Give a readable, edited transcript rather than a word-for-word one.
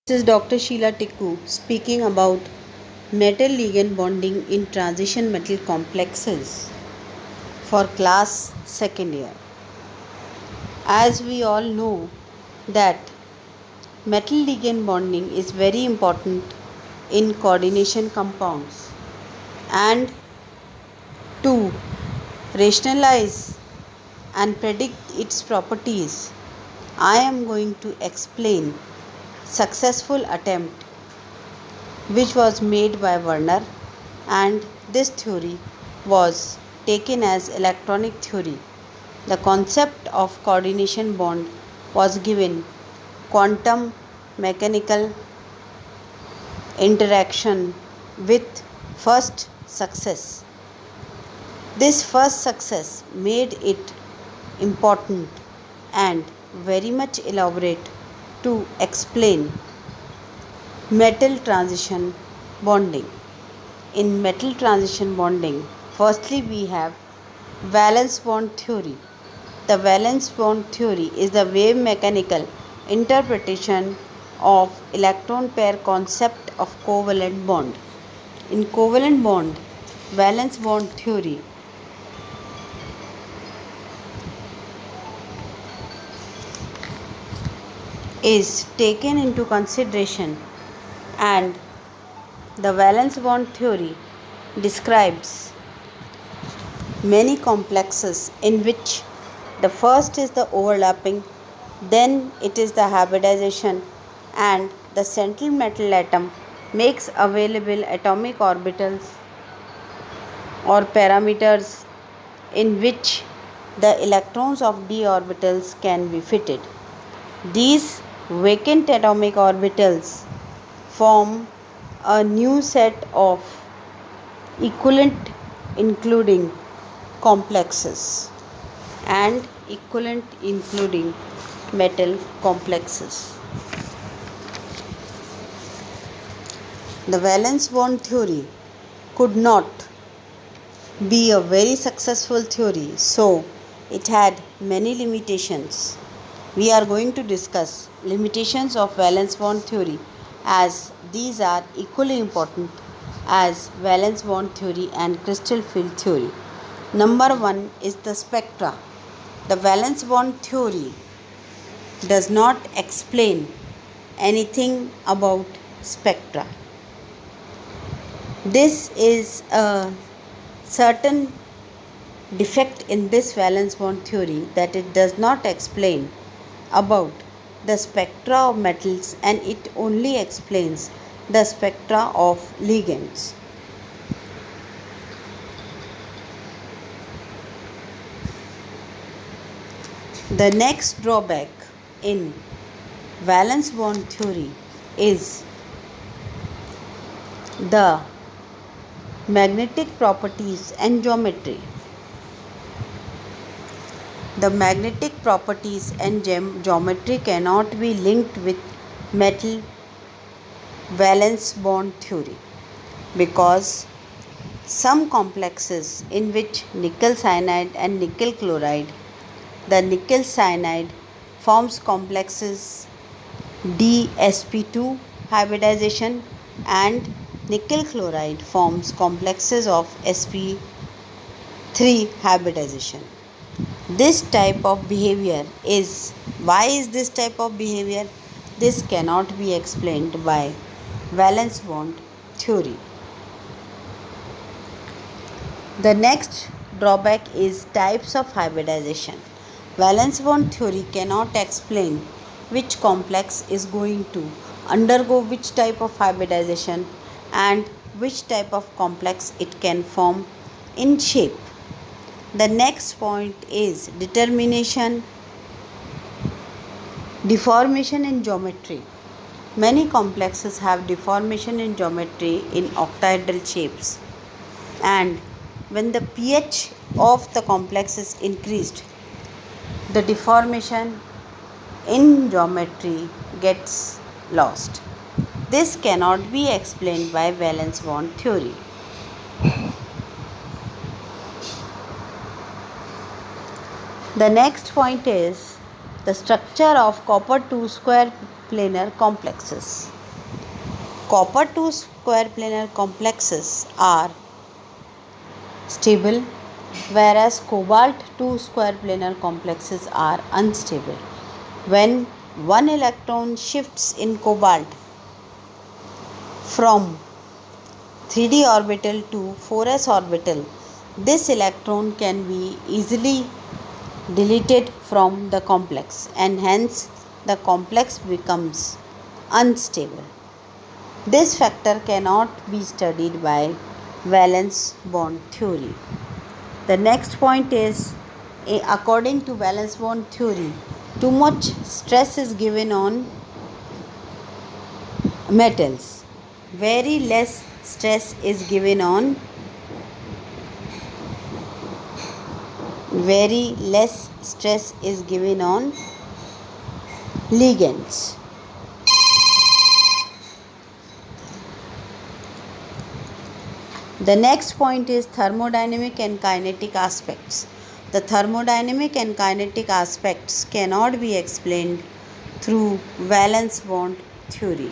This is Dr. Sheila Tikku speaking about metal ligand bonding in transition metal complexes for class second year. As we all know that metal ligand bonding is very important in coordination compounds, and to rationalize and predict its properties, I am going to explain successful attempt which was made by Werner, and this theory was taken as electronic theory. The concept of coordination bond was given quantum mechanical interaction with first success. This first success made it important and very much elaborate to explain metal transition bonding. In metal transition bonding, firstly we have valence bond theory. The valence bond theory is the wave mechanical interpretation of electron pair concept of covalent bond. In covalent bond, valence bond theory is taken into consideration, and the valence bond theory describes many complexes in which the first is the overlapping, then it is the hybridization, and the central metal atom makes available atomic orbitals or parameters in which the electrons of d orbitals can be fitted. These vacant atomic orbitals form a new set of equivalent including complexes and equivalent including metal complexes. The valence bond theory could not be a very successful theory, so it had many limitations. We are going to discuss limitations of valence bond theory, as these are equally important as valence bond theory and crystal field theory. Number 1 is the spectra. The valence bond theory does not explain anything about spectra. This is a certain defect in this valence bond theory, that it does not explain about the spectra of metals, and it only explains the spectra of ligands. The next drawback in valence bond theory is the magnetic properties and geometry. The magnetic properties and geometry cannot be linked with metal valence bond theory, because some complexes in which nickel cyanide and nickel chloride, the nickel cyanide forms complexes DsP2 hybridization, and nickel chloride forms complexes of sp3 hybridization. This type of behavior is, why is this type of behavior? This cannot be explained by valence bond theory. The next drawback is types of hybridization. Valence bond theory cannot explain which complex is going to undergo which type of hybridization and which type of complex it can form in shape. The next point is deformation in geometry. Many complexes have deformation in geometry in octahedral shapes, and when the pH of the complex is increased, the deformation in geometry gets lost. This cannot be explained by valence bond theory. The next point is the structure of copper 2 square planar complexes. Copper 2 square planar complexes are stable, whereas cobalt 2 square planar complexes are unstable. When one electron shifts in cobalt from 3d orbital to 4s orbital, this electron can be easily deleted from the complex and hence the complex becomes unstable. This factor cannot be studied by valence bond theory. The next point is, according to valence bond theory, too much stress is given on metals. Very less stress is given on ligands. The next point is thermodynamic and kinetic aspects. The thermodynamic and kinetic aspects cannot be explained through valence bond theory.